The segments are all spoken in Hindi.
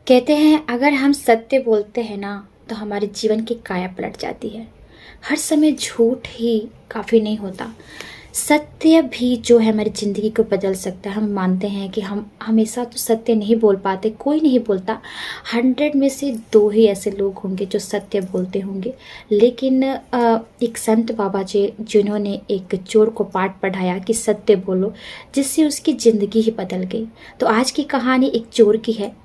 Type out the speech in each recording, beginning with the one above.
कहते हैं अगर हम सत्य बोलते हैं ना तो हमारे जीवन की काया पलट जाती है। हर समय झूठ ही काफ़ी नहीं होता। सत्य भी जो है हमारी ज़िंदगी को बदल सकता है। हम मानते हैं कि हम हमेशा तो सत्य नहीं बोल पाते, कोई नहीं बोलता। 100 में से 2 ही ऐसे लोग होंगे जो सत्य बोलते होंगे। लेकिन एक संत बाबा जी जिन्होंने एक चोर को पाठ पढ़ाया कि सत्य बोलो, जिससे उसकी ज़िंदगी ही बदल गई। तो आज की कहानी एक चोर की है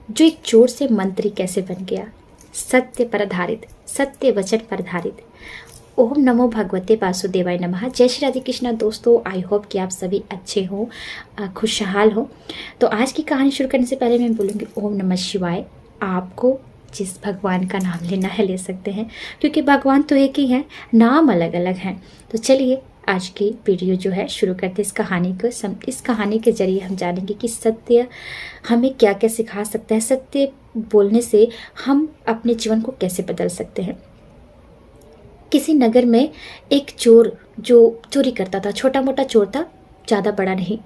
जो एक चोर से मंत्री कैसे बन गया। सत्य पर आधारित, सत्य वचन पर आधारित। ओम नमो भगवते वासुदेवाय नमः। जय श्री राधे कृष्णा। दोस्तों, आई होप कि आप सभी अच्छे हो, खुशहाल हो। तो आज की कहानी शुरू करने से पहले मैं बोलूँगी ओम नमः शिवाय। आपको जिस भगवान का नाम लेना है ले सकते हैं, क्योंकि भगवान तो एक ही हैं, नाम अलग अलग हैं। तो चलिए आज की वीडियो जो है शुरू करते इस कहानी को। इस कहानी के जरिए हम जानेंगे कि सत्य हमें क्या क्या सिखा सकता है। सत्य बोलने से हम अपने जीवन को कैसे बदल सकते हैं। किसी नगर में एक चोर जो चोरी करता था, छोटा मोटा चोर था, ज़्यादा बड़ा नहीं।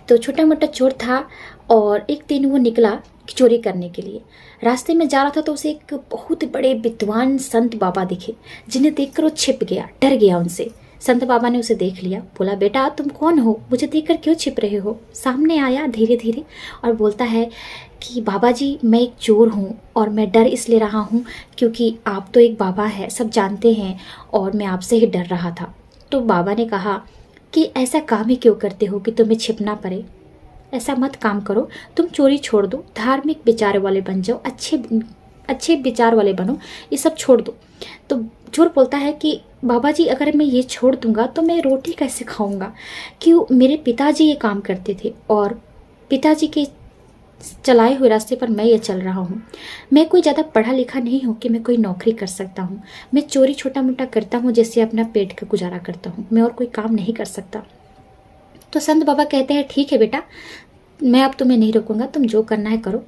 तो छोटा मोटा चोर था और एक दिन वो निकला चोरी करने के लिए। रास्ते में जा रहा था तो उसे एक बहुत बड़े विद्वान संत बाबा दिखे, जिन्हें देखकर वो छिप गया, डर गया उनसे। संत बाबा ने उसे देख लिया, बोला बेटा तुम कौन हो, मुझे देखकर क्यों छिप रहे हो। सामने आया धीरे धीरे और बोलता है कि बाबा जी मैं एक चोर हूँ और मैं डर इसलिए रहा हूँ क्योंकि आप तो एक बाबा है, सब जानते हैं, और मैं आपसे ही डर रहा था। तो बाबा ने कहा कि ऐसा काम ही क्यों करते हो कि तुम्हें छिपना पड़े। ऐसा मत काम करो, तुम चोरी छोड़ दो, धार्मिक विचार वाले बन जाओ, अच्छे विचार वाले बनो, ये सब छोड़ दो। तो चोर बोलता है कि बाबा जी अगर मैं ये छोड़ दूंगा तो मैं रोटी कैसे खाऊंगा, क्यों मेरे पिताजी ये काम करते थे और पिताजी के चलाए हुए रास्ते पर मैं ये चल रहा हूँ। मैं कोई ज़्यादा पढ़ा लिखा नहीं हूँ कि मैं कोई नौकरी कर सकता हूँ। मैं चोरी छोटा मोटा करता हूँ जिससे अपना पेट का गुजारा करता हूँ, मैं और कोई काम नहीं कर सकता। तो संत बाबा कहते हैं ठीक है बेटा, मैं अब तुम्हें नहीं रोकूंगा, तुम जो करना है करो।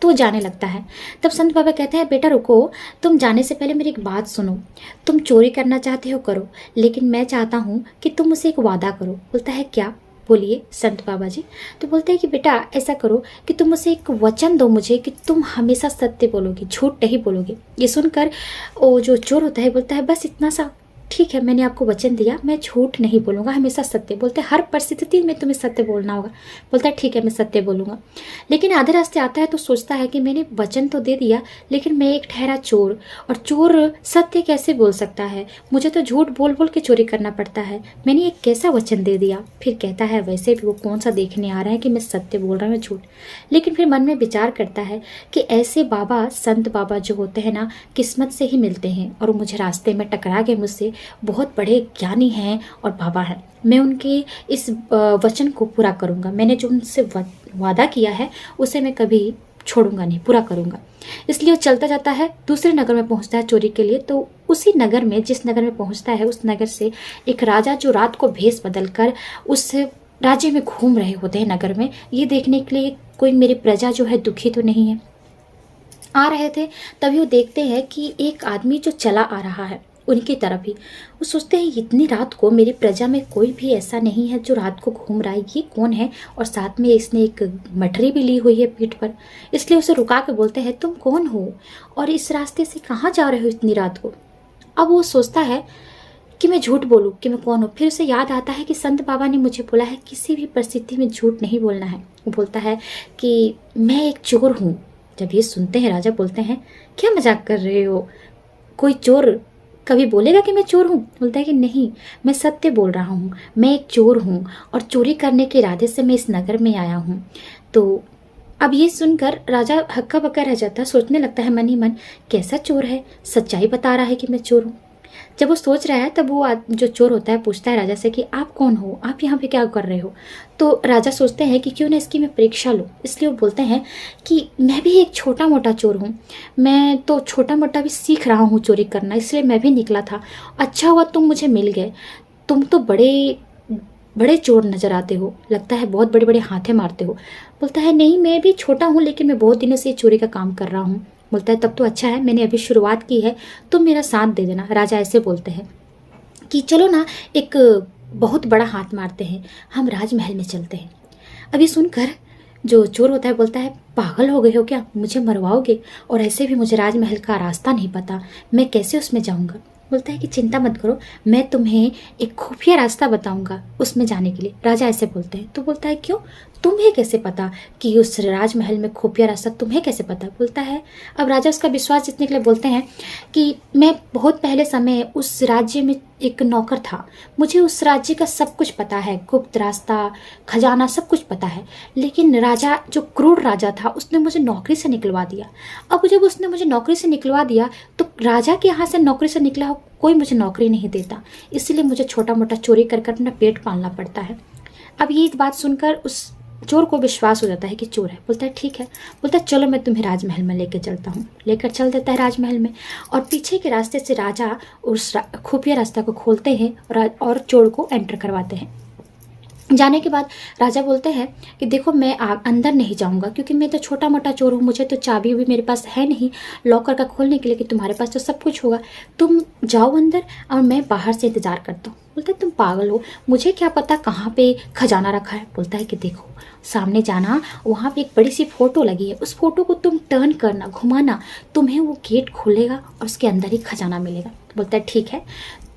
तो जाने लगता है। तब संत बाबा कहते हैं बेटा रुको, तुम जाने से पहले मेरी एक बात सुनो। तुम चोरी करना चाहते हो करो, लेकिन मैं चाहता हूँ कि तुम मुझसे एक वादा करो। बोलता है क्या, बोलिए संत बाबा जी। तो बोलते हैं कि बेटा ऐसा करो कि तुम मुझे एक वचन दो मुझे कि तुम हमेशा सत्य बोलोगे, झूठ नहीं बोलोगे। ये सुनकर वो जो चोर होता है बोलता है बस इतना सा, ठीक है मैंने आपको वचन दिया, मैं झूठ नहीं बोलूँगा, हमेशा सत्य। बोलते हर परिस्थिति में तुम्हें सत्य बोलना होगा। बोलता है ठीक है मैं सत्य बोलूँगा। लेकिन आधे रास्ते आता है तो सोचता है कि मैंने वचन तो दे दिया, लेकिन मैं एक ठहरा चोर, और चोर सत्य कैसे बोल सकता है, मुझे तो झूठ बोल बोल के चोरी करना पड़ता है, मैंने एक कैसा वचन दे दिया। फिर कहता है वैसे भी वो कौन सा देखने आ रहा है कि मैं सत्य बोल रहा हूँ झूठ। लेकिन फिर मन में विचार करता है कि ऐसे बाबा, संत बाबा जो होते हैं ना, किस्मत से ही मिलते हैं, और वो मुझे रास्ते में टकरा गए मुझसे, बहुत बड़े ज्ञानी हैं और बाबा हैं। मैं उनके इस वचन को पूरा करूंगा, मैंने जो उनसे वादा किया है उसे मैं कभी छोड़ूंगा नहीं, पूरा करूंगा। इसलिए वो चलता जाता है, दूसरे नगर में पहुंचता है चोरी के लिए। तो उसी नगर में, जिस नगर में पहुंचता है, उस नगर से एक राजा जो रात को भेष बदल कर उस राज्य में घूम रहे होते हैं नगर में, ये देखने के लिए कोई मेरी प्रजा जो है दुखी तो नहीं है, आ रहे थे। तभी वो देखते हैं कि एक आदमी जो चला आ रहा है उनकी तरफ ही। वो सोचते हैं इतनी रात को मेरी प्रजा में कोई भी ऐसा नहीं है जो रात को घूम रहा है, ये कौन है, और साथ में इसने एक मठरी भी ली हुई है पीठ पर। इसलिए उसे रुका के बोलते हैं तुम कौन हो और इस रास्ते से कहाँ जा रहे हो इतनी रात को। अब वो सोचता है कि मैं झूठ बोलूं कि मैं कौन हूँ। फिर उसे याद आता है कि संत बाबा ने मुझे बोला है किसी भी परिस्थिति में झूठ नहीं बोलना है। वो बोलता है कि मैं एक चोर हूँ। जब ये सुनते हैं राजा बोलते हैं क्या मजाक कर रहे हो, कोई चोर कभी बोलेगा कि मैं चोर हूँ। बोलता है कि नहीं, मैं सत्य बोल रहा हूँ, मैं एक चोर हूँ और चोरी करने के इरादे से मैं इस नगर में आया हूँ। तो अब ये सुनकर राजा हक्का बक्का रह जाता है, सोचने लगता है मन ही मन कैसा चोर है, सच्चाई बता रहा है कि मैं चोर हूँ। जब वो सोच रहा है तब वो जो चोर होता है पूछता है राजा से कि आप कौन हो, आप यहाँ पे क्या कर रहे हो। तो राजा सोचते हैं कि क्यों ना इसकी मैं परीक्षा लूँ। इसलिए वो बोलते हैं कि मैं भी एक छोटा मोटा चोर हूँ, मैं तो छोटा मोटा भी सीख रहा हूँ चोरी करना, इसलिए मैं भी निकला था। अच्छा हुआ तुम मुझे मिल गए, तुम तो बड़े बड़े चोर नजर आते हो, लगता है बहुत बड़े बड़े हाथे मारते हो। बोलता है नहीं मैं भी छोटा हूँ, लेकिन मैं बहुत दिनों से चोरी का काम कर रहा हूँ। बोलता है तब तो अच्छा है, मैंने अभी शुरुआत की है, तुम मेरा साथ दे देना। राजा ऐसे बोलते हैं कि चलो ना एक बहुत बड़ा हाथ मारते हैं, हम राजमहल में चलते हैं। अभी सुनकर जो चोर होता है बोलता है, पागल हो गए हो क्या, मुझे मरवाओगे? और ऐसे भी मुझे राजमहल का रास्ता नहीं पता, मैं कैसे उसमें जाऊंगा? बोलता है कि चिंता मत करो, मैं तुम्हें एक खुफिया रास्ता बताऊंगा उसमें जाने के लिए। राजा ऐसे बोलते हैं। तो बोलता है, क्यों, तुम्हें कैसे पता कि उस राजमहल में खुफिया रास्ता, तुम्हें कैसे पता? बोलता है, अब राजा उसका विश्वास जीतने के लिए बोलते हैं कि मैं बहुत पहले समय उस राज्य में एक नौकर था, मुझे उस राज्य का सब कुछ पता है, गुप्त रास्ता, खजाना, सब कुछ पता है। लेकिन राजा, जो क्रूर राजा था, उसने मुझे नौकरी से निकलवा दिया। अब जब उसने मुझे नौकरी से निकलवा दिया तो राजा के यहाँ से नौकरी से निकला हो कोई मुझे नौकरी नहीं देता, इसलिए मुझे छोटा मोटा चोरी कर कर अपना पेट पालना पड़ता है। अब ये बात सुनकर उस चोर को विश्वास हो जाता है कि चोर है। बोलता है, ठीक है। बोलता है, चलो मैं तुम्हें राजमहल में लेकर चलता हूँ। लेकर चल देता है राजमहल में, और पीछे के रास्ते से राजा उस खुफिया रास्ता को खोलते हैं और चोर को एंटर करवाते हैं। जाने के बाद राजा बोलते हैं कि देखो, मैं अंदर नहीं जाऊंगा क्योंकि मैं तो छोटा मोटा चोर हूँ, मुझे तो चाबी भी मेरे पास है नहीं लॉकर का खोलने के लिए, कि तुम्हारे पास तो सब कुछ होगा, तुम जाओ अंदर और मैं बाहर से इंतजार करता हूँ। बोलता है, तुम पागल हो, मुझे क्या पता कहाँ पे खजाना रखा है? बोलता है कि देखो, सामने जाना, वहाँ पे एक बड़ी सी फोटो लगी है, उस फोटो को तुम टर्न करना, घुमाना, तुम्हें वो गेट खुलेगा और उसके अंदर ही खजाना मिलेगा। बोलता है, ठीक है।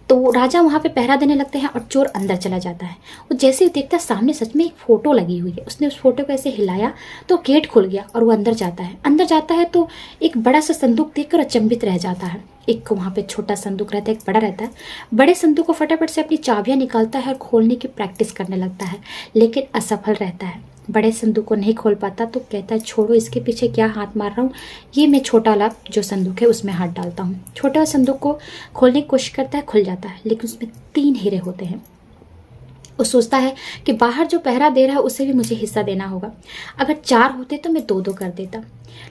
तो राजा वहाँ पे पहरा देने लगते हैं और चोर अंदर चला जाता है। वो जैसे ही देखता है सामने सच में एक फ़ोटो लगी हुई है, उसने उस फोटो को ऐसे हिलाया तो गेट खुल गया और वो अंदर जाता है। अंदर जाता है तो एक बड़ा सा संदूक देखकर अचंभित रह जाता है। एक वहाँ पे छोटा संदूक रहता है, एक बड़ा रहता है। बड़े संदूक को फटाफट से अपनी चाबियाँ निकालता है और खोलने की प्रैक्टिस करने लगता है, लेकिन असफल रहता है। बड़े संदूक को नहीं खोल पाता तो कहता है, छोड़ो, इसके पीछे क्या हाथ मार रहा हूँ, ये मैं छोटा वाला जो संदूक है उसमें हाथ डालता हूँ। छोटा संदूक को खोलने की कोशिश करता है, खुल जाता है, लेकिन उसमें 3 हीरे होते हैं। वो सोचता है कि बाहर जो पहरा दे रहा है उसे भी मुझे हिस्सा देना होगा, अगर 4 होते तो मैं 2-2 कर देता,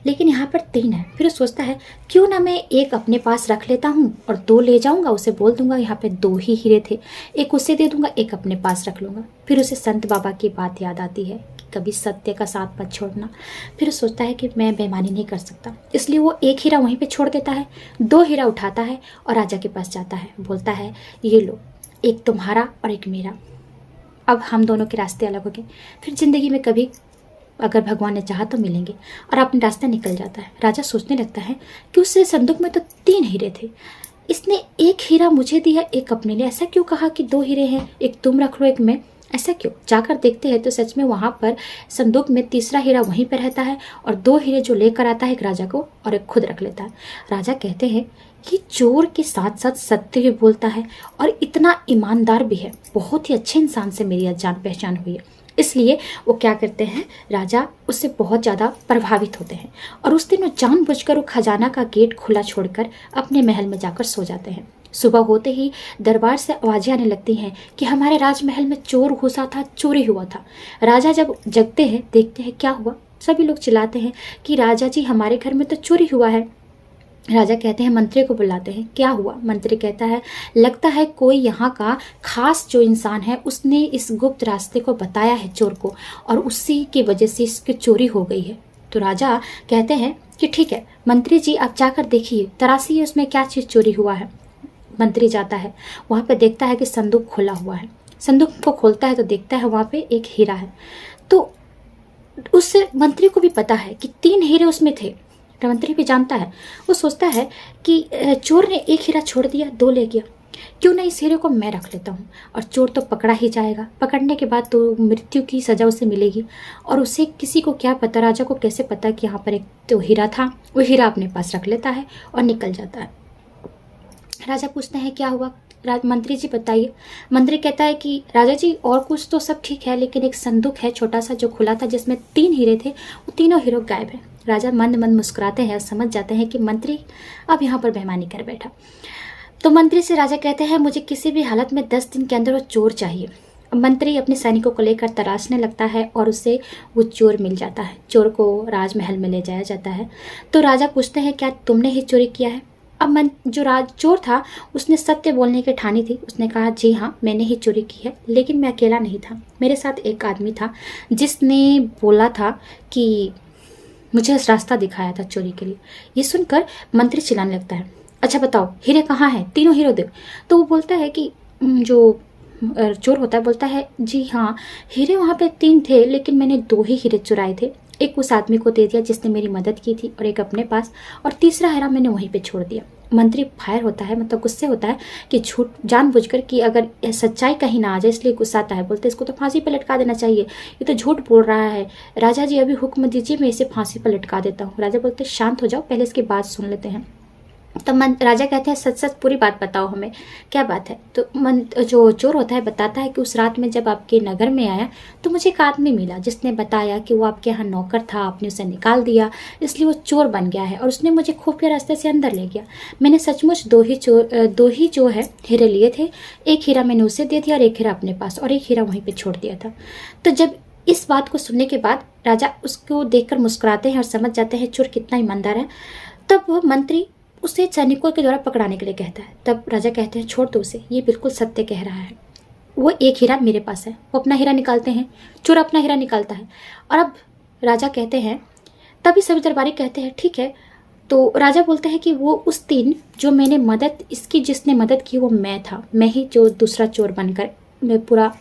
लेकिन यहाँ पर 3 है। फिर वो सोचता है, क्यों ना मैं एक अपने पास रख लेता हूँ और 2 ले जाऊँगा, उसे बोल दूंगा यहाँ पे 2 ही हीरे थे, एक उसे दे दूंगा, एक अपने पास रख लूँगा। फिर उसे संत बाबा की बात याद आती है कि कभी सत्य का साथ मत छोड़ना। फिर सोचता है कि मैं बेईमानी नहीं कर सकता, इसलिए वो 1 हीरा वहीं पर छोड़ देता है, 2 हीरा उठाता है और राजा के पास जाता है। बोलता है, ये लो, एक तुम्हारा और एक मेरा, अब हम दोनों के रास्ते अलग हो गए, फिर जिंदगी में कभी अगर भगवान ने चाहा तो मिलेंगे, और अपने रास्ते निकल जाता है। राजा सोचने लगता है कि उस संदूक में तो 3 हीरे थे, इसने 1 हीरा मुझे दिया, एक अपने लिए, ऐसा क्यों कहा कि 2 हीरे हैं, एक तुम रख लो एक मैं, ऐसा क्यों? जाकर देखते हैं तो सच में वहाँ पर संदूक में तीसरा हीरा वहीं पर रहता है, और 2 हीरे जो लेकर आता है एक राजा को और एक खुद रख लेता है। राजा कहते हैं कि चोर के साथ साथ सत्य भी बोलता है और इतना ईमानदार भी है, बहुत ही अच्छे इंसान से मेरी जान पहचान हुई है। इसलिए वो क्या करते हैं, राजा उससे बहुत ज़्यादा प्रभावित होते हैं, और उस दिन वो जानबूझकर वो खजाना का गेट खुला छोड़कर अपने महल में जाकर सो जाते हैं। सुबह होते ही दरबार से आवाज़ें आने लगती हैं कि हमारे राजमहल में चोर घुसा था, चोरी हुआ था। राजा जब जगते हैं, देखते हैं क्या हुआ, सभी लोग चिल्लाते हैं कि राजा जी, हमारे घर में तो चोरी हुआ है। राजा कहते हैं, मंत्री को बुलाते हैं, क्या हुआ? मंत्री कहता है, लगता है कोई यहाँ का खास जो इंसान है उसने इस गुप्त रास्ते को बताया है चोर को, और उसी की वजह से इसकी चोरी हो गई है। तो राजा कहते हैं कि ठीक है मंत्री जी, आप जाकर देखिए, तराशिए उसमें क्या चीज़ चोरी हुआ है। मंत्री जाता है, वहाँ पे देखता है कि संदूक खुला हुआ है। संदूक को खोलता है तो देखता है वहाँ पे एक हीरा है। तो उससे मंत्री को भी पता है कि 3 हीरे उसमें थे, मंत्री भी जानता है। वो सोचता है कि चोर ने 1 हीरा छोड़ दिया, 2 ले गया, क्यों ना इस हीरे को मैं रख लेता हूँ, और चोर तो पकड़ा ही जाएगा, पकड़ने के बाद तो मृत्यु की सज़ा उसे मिलेगी, और उसे किसी को क्या पता, राजा को कैसे पता कि यहाँ पर एक तो हीरा था। वो हीरा अपने पास रख लेता है और निकल जाता है। राजा पूछते हैं क्या हुआ, मंत्री जी बताइए। मंत्री कहता है कि राजा जी और कुछ तो सब ठीक है, लेकिन एक संदूक है छोटा सा जो खुला था जिसमें 3 हीरे थे, वो तीनों हीरो गायब है। राजा मंद मंद मुस्कुराते हैं और समझ जाते हैं कि मंत्री अब यहाँ पर बेईमानी कर बैठा। तो मंत्री से राजा कहते हैं, मुझे किसी भी हालत में 10 दिन के अंदर वो चोर चाहिए। मंत्री अपने सैनिकों को लेकर तलाशने लगता है और उसे वो चोर मिल जाता है। चोर को राजमहल में ले जाया जाता है। तो राजा पूछते हैं, क्या तुमने ही चोरी किया है? अब जो चोर था उसने सत्य बोलने की ठानी थी। उसने कहा, जी हाँ मैंने ही चोरी की है, लेकिन मैं अकेला नहीं था, मेरे साथ एक आदमी था जिसने बोला था कि मुझे रास्ता दिखाया था चोरी के लिए। ये सुनकर मंत्री चिल्लाने लगता है, अच्छा बताओ हीरे कहाँ हैं, तीनों हीरो दो। तो वो बोलता है कि जो चोर होता है बोलता है जी हाँ, हीरे वहाँ पे 3 थे, लेकिन मैंने 2 ही हीरे चुराए थे। एक उस आदमी को दे दिया जिसने मेरी मदद की थी और एक अपने पास, और तीसरा हीरा मैंने वहीं पे छोड़ दिया। मंत्री फायर होता है, मतलब गुस्से होता है कि झूठ जानबूझकर कि अगर सच्चाई कहीं ना आ जाए इसलिए गुस्सा आता है। बोलते इसको तो फांसी पर लटका देना चाहिए, ये तो झूठ बोल रहा है। राजा जी अभी हुक्म दीजिए, मैं इसे फांसी पर लटका देता हूँ। राजा बोलते शांत हो जाओ, पहले इसकी बात सुन लेते हैं। तो राजा कहते हैं सच सच पूरी बात बताओ हमें, क्या बात है। तो जो चोर होता है बताता है कि उस रात में जब आपके नगर में आया तो मुझे एक आदमी मिला जिसने बताया कि वो आपके यहाँ नौकर था, आपने उसे निकाल दिया, इसलिए वो चोर बन गया है और उसने मुझे खुफिया रास्ते से अंदर ले गया। मैंने सचमुच 2 ही जो है हीरे लिए थे। एक हीरा मैंने उसे दे दिया और एक हीरा अपने पास, और एक हीरा वहीं पर छोड़ दिया था। तो जब इस बात को सुनने के बाद राजा उसको देखकर मुस्कुराते हैं और समझ जाते हैं चोर कितना ईमानदार है। तब मंत्री उसे सैनिकों के द्वारा पकड़ाने के लिए कहता है। तब राजा कहते हैं छोड़ दो उसे, ये बिल्कुल सत्य कह रहा है। वो एक हीरा मेरे पास है। वो अपना हीरा निकालते हैं, चोर अपना हीरा निकालता है। और अब राजा कहते हैं, तभी सभी दरबारी कहते हैं ठीक है। तो राजा बोलते हैं कि वो उस दिन जो मैंने इसकी जिसने मदद की वो मैं था। मैं ही जो दूसरा चोर बनकर, मैं पूरा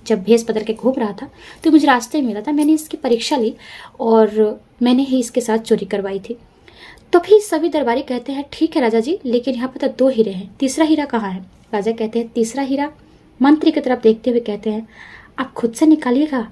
जब भेष बदल के घूम रहा था तो मुझे रास्ते में मिला था, मैंने इसकी परीक्षा ली और मैंने ही इसके साथ चोरी करवाई थी। तो फिर सभी दरबारी कहते हैं ठीक है राजा जी, लेकिन यहाँ पर तो 2 हीरे हैं, तीसरा हीरा कहाँ है। राजा कहते हैं तीसरा हीरा, मंत्री की तरफ देखते हुए कहते हैं आप खुद से निकालिएगा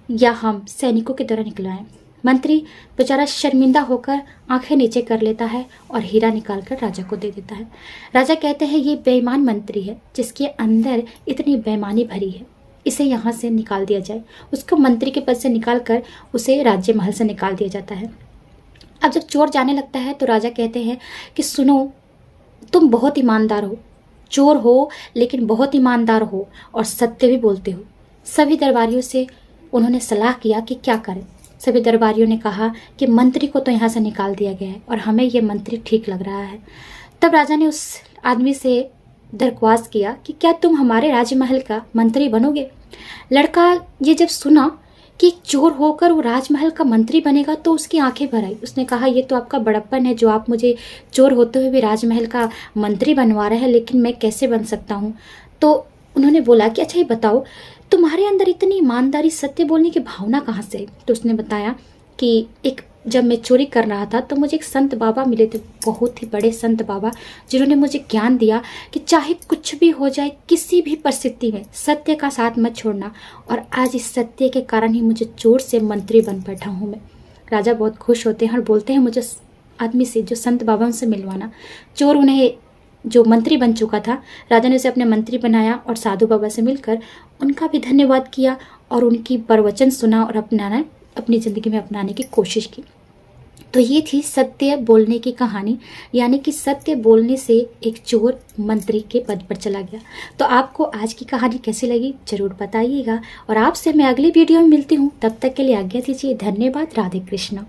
या हम सैनिकों के द्वारा निकलवाएं। मंत्री बेचारा शर्मिंदा होकर आंखें नीचे कर लेता है और हीरा निकालकर राजा को दे देता है। राजा कहते हैं ये बेईमान मंत्री है जिसके अंदर इतनी बेईमानी भरी है, इसे यहाँ से निकाल दिया जाए। उसको मंत्री के पद से निकाल कर उसे राज्य महल से निकाल दिया जाता है। अब जब चोर जाने लगता है तो राजा कहते हैं कि सुनो, तुम बहुत ईमानदार हो, चोर हो लेकिन बहुत ईमानदार हो और सत्य भी बोलते हो। सभी दरबारियों से उन्होंने सलाह किया कि क्या करें। सभी दरबारियों ने कहा कि मंत्री को तो यहाँ से निकाल दिया गया है और हमें ये मंत्री ठीक लग रहा है। तब राजा ने उस आदमी से दरख्वास्त किया कि क्या तुम हमारे राजमहल का मंत्री बनोगे। लड़का ये जब सुना कि चोर होकर वो राजमहल का मंत्री बनेगा तो उसकी आंखें भर आई। उसने कहा ये तो आपका बड़प्पन है जो आप मुझे चोर होते हुए भी राजमहल का मंत्री बनवा रहे हैं, लेकिन मैं कैसे बन सकता हूँ। तो उन्होंने बोला कि अच्छा ये बताओ तुम्हारे अंदर इतनी ईमानदारी, सत्य बोलने की भावना कहाँ से। तो उसने बताया कि जब मैं चोरी कर रहा था तो मुझे एक संत बाबा मिले थे, बहुत ही बड़े संत बाबा, जिन्होंने मुझे ज्ञान दिया कि चाहे कुछ भी हो जाए, किसी भी परिस्थिति में सत्य का साथ मत छोड़ना। और आज इस सत्य के कारण ही मुझे चोर से मंत्री बन बैठा हूँ मैं। राजा बहुत खुश होते हैं और बोलते हैं मुझे आदमी से, जो संत बाबा, उनसे मिलवाना। चोर उन्हें जो मंत्री बन चुका था, राजा ने उसे अपने मंत्री बनाया और साधु बाबा से मिलकर उनका भी धन्यवाद किया और उनकी प्रवचन सुना और अपनी ज़िंदगी में अपनाने की कोशिश की। तो ये थी सत्य बोलने की कहानी, यानी कि सत्य बोलने से एक चोर मंत्री के पद पर चला गया। तो आपको आज की कहानी कैसी लगी जरूर बताइएगा और आपसे मैं अगली वीडियो में मिलती हूँ। तब तक के लिए आज्ञा दीजिए। धन्यवाद। राधे कृष्ण।